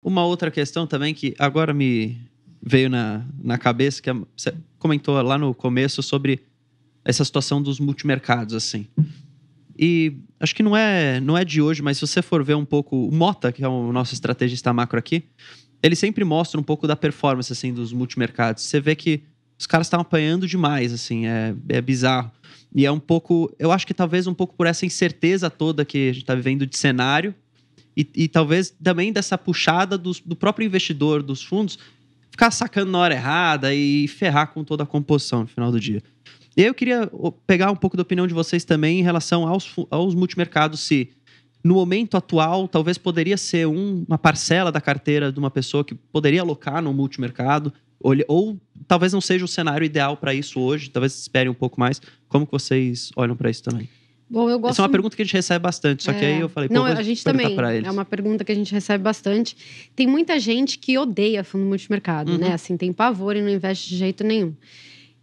uma outra questão também que agora me veio na cabeça, que você comentou lá no começo sobre essa situação dos multimercados, assim. E acho que não é de hoje, mas se você for ver um pouco... O Mota, que é o nosso estrategista macro aqui, ele sempre mostra um pouco da performance, assim, dos multimercados. Você vê que os caras estão apanhando demais, assim, é bizarro. E é um pouco... Eu acho que talvez um pouco por essa incerteza toda que a gente está vivendo de cenário e talvez também dessa puxada do próprio investidor dos fundos ficar sacando na hora errada e ferrar com toda a composição no final do dia. E aí eu queria pegar um pouco da opinião de vocês também em relação aos multimercados, se no momento atual talvez poderia ser uma parcela da carteira de uma pessoa que poderia alocar no multimercado, ou talvez não seja o cenário ideal para isso hoje, talvez espere um pouco mais. Como que vocês olham para isso também? Bom, eu gosto... Essa é uma pergunta que a gente recebe bastante, só que aí eu falei, não, vou a gente perguntar também, para eles. é uma pergunta que a gente recebe bastante. Tem muita gente que odeia fundo multimercado, né? Assim, tem pavor e não investe de jeito nenhum.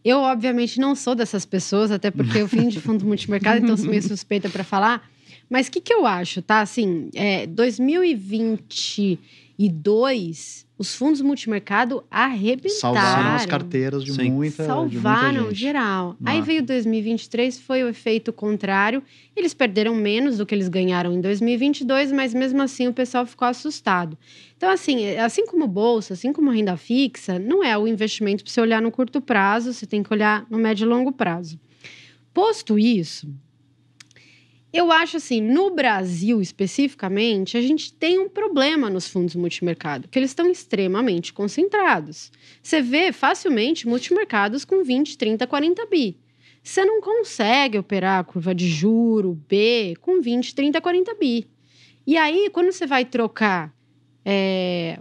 Eu, obviamente, não sou dessas pessoas, até porque eu vim de fundo multimercado, então sou meio suspeita para falar. Mas o que eu acho, tá? Assim, 2022, os fundos multimercado arrebentaram. Salvaram as carteiras de muita Salvaram gente. geral. Aí veio 2023, foi o efeito contrário. Eles perderam menos do que eles ganharam em 2022, mas mesmo assim o pessoal ficou assustado. Então, assim como bolsa, assim como renda fixa, não é o investimento para você olhar no curto prazo, você tem que olhar no médio e longo prazo. Posto isso, eu acho assim, no Brasil especificamente, a gente tem um problema nos fundos multimercado, que eles estão extremamente concentrados. Você vê facilmente multimercados com 20, 30, 40 bi. Você não consegue operar a curva de juro B com 20, 30, 40 bi. E aí, quando você vai trocar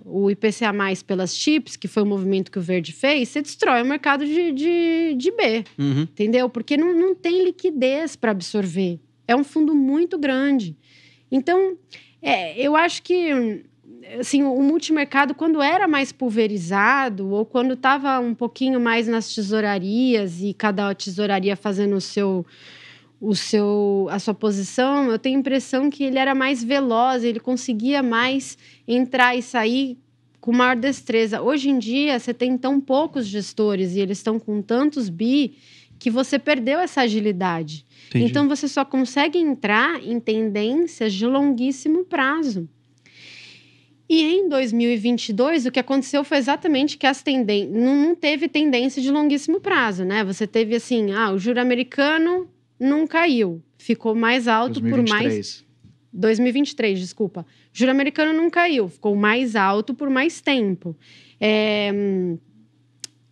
o IPCA+, pelas chips, que foi o movimento que o Verde fez, você destrói o mercado de B, entendeu? Porque não tem liquidez para absorver. É um fundo muito grande. Então, eu acho que assim, o multimercado, quando era mais pulverizado ou quando estava um pouquinho mais nas tesourarias e cada tesouraria fazendo a sua posição, eu tenho a impressão que ele era mais veloz, ele conseguia mais entrar e sair com maior destreza. Hoje em dia, você tem tão poucos gestores e eles estão com tantos bi que você perdeu essa agilidade. Entendi. Então, você só consegue entrar em tendências de longuíssimo prazo. E em 2022, o que aconteceu foi exatamente que não teve tendência de longuíssimo prazo, né? Você teve assim, o juro americano não caiu, ficou mais alto 2023. 2023, desculpa. Juro americano não caiu, ficou mais alto por mais tempo.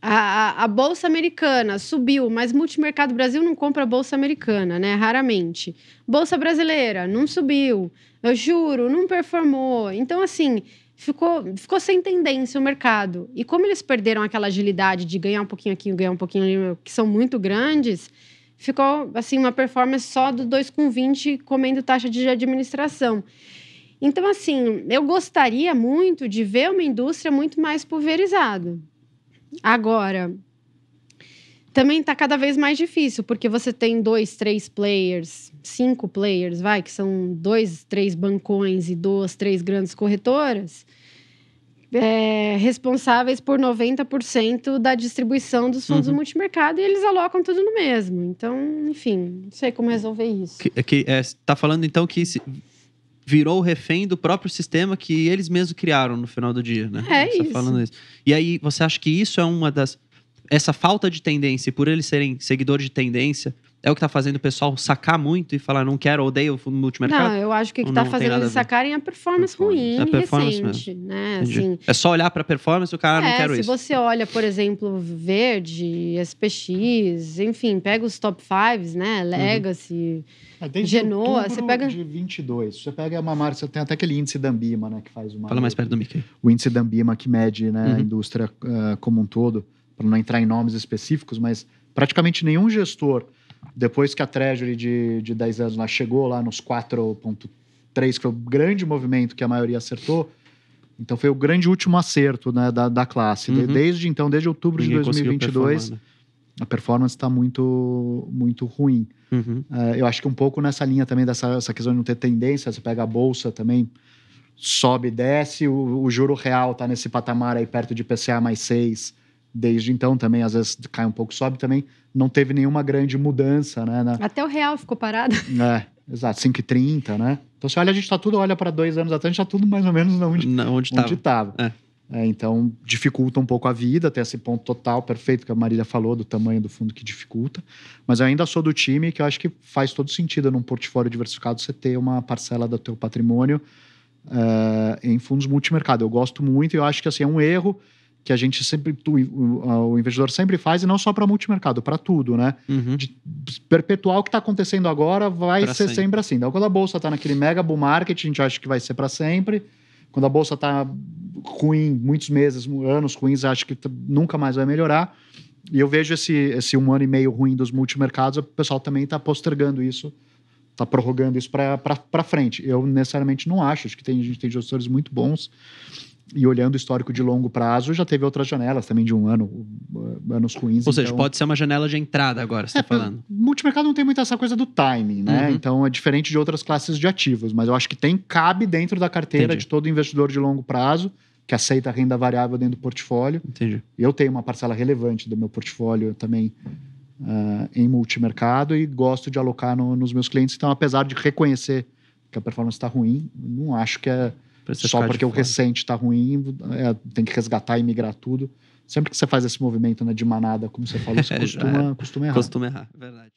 A Bolsa Americana subiu, mas Multimercado Brasil não compra a Bolsa Americana, né? Raramente. Bolsa Brasileira não subiu. Eu juro, não performou. Então, assim, ficou sem tendência o mercado. E como eles perderam aquela agilidade de ganhar um pouquinho aqui, ganhar um pouquinho ali, que são muito grandes, ficou, assim, uma performance só do 2,20 comendo taxa de administração. Então, assim, eu gostaria muito de ver uma indústria muito mais pulverizada. Agora, também está cada vez mais difícil, porque você tem 2, 3 players, 5 players, que são 2, 3 bancões e 2, 3 grandes corretoras, responsáveis por 90% da distribuição dos fundos do multimercado, e eles alocam tudo no mesmo. Então, enfim, não sei como resolver isso. Tá falando, então, que virou refém do próprio sistema que eles mesmos criaram no final do dia, né? Isso. Tá falando isso. E aí, você acha que isso é uma das... Essa falta de tendência, e por eles serem seguidores de tendência, é o que tá fazendo o pessoal sacar muito e falar, não quero, odeio o fundo multimercado? Não, eu acho que o que tá fazendo eles sacarem é a performance ruim e recente, né? Assim, é só olhar pra performance e o cara não quero isso. Se você olha, por exemplo, Verde, SPX, enfim, pega os top 5, né? Legacy, Genoa, você pega... de 22. Você pega uma marca, você tem até aquele índice da Ambima, né? Que faz uma... Fala mais perto do Mickey. O índice da Ambima que mede, né, a indústria como um todo, para não entrar em nomes específicos, mas praticamente nenhum gestor, depois que a Treasury de 10 anos lá chegou lá nos 4,3, que foi o grande movimento que a maioria acertou, então foi o grande último acerto, né, da classe. Desde outubro de 2022, a performance está muito, muito ruim. Eu acho que um pouco nessa linha também dessa questão de não ter tendência, você pega a Bolsa também, sobe e desce, o juro real está nesse patamar aí perto de IPCA mais 6, desde então também, às vezes cai um pouco, sobe também, não teve nenhuma grande mudança, né? Até o real ficou parado. Exato, 5,30, né? Então, se olha, a gente tá tudo, olha para 2 anos atrás, a gente tá tudo mais ou menos onde estava. Então, dificulta um pouco a vida, tem esse ponto total perfeito que a Marília falou, do tamanho do fundo que dificulta. Mas eu ainda sou do time que eu acho que faz todo sentido num portfólio diversificado você ter uma parcela do teu patrimônio em fundos multimercado. Eu gosto muito e eu acho que assim, é um erro que a gente sempre, o investidor sempre faz, e não só para multimercado, para tudo, né? De perpetuar o que está acontecendo agora vai ser sempre assim. Então, quando a bolsa está naquele mega bull market, a gente acha que vai ser para sempre. Quando a bolsa está ruim, muitos meses, anos ruins, acho que nunca mais vai melhorar. E eu vejo esse 1 ano e meio ruim dos multimercados, o pessoal também está postergando isso, está prorrogando isso para frente. Eu necessariamente não acho que a gente tem gestores muito bons. E olhando o histórico de longo prazo, já teve outras janelas também de 1 ano, anos ruins. Ou seja, pode ser uma janela de entrada agora, você está falando. Multimercado não tem muito essa coisa do timing, né? Então é diferente de outras classes de ativos, mas eu acho que cabe dentro da carteira de todo investidor de longo prazo que aceita a renda variável dentro do portfólio. Entendi. Eu tenho uma parcela relevante do meu portfólio também em multimercado e gosto de alocar nos meus clientes. Então, apesar de reconhecer que a performance está ruim, não acho que é só porque o recente está ruim, tem que resgatar e migrar tudo. Sempre que você faz esse movimento de manada, como você falou, você costuma errar. Costuma errar, verdade.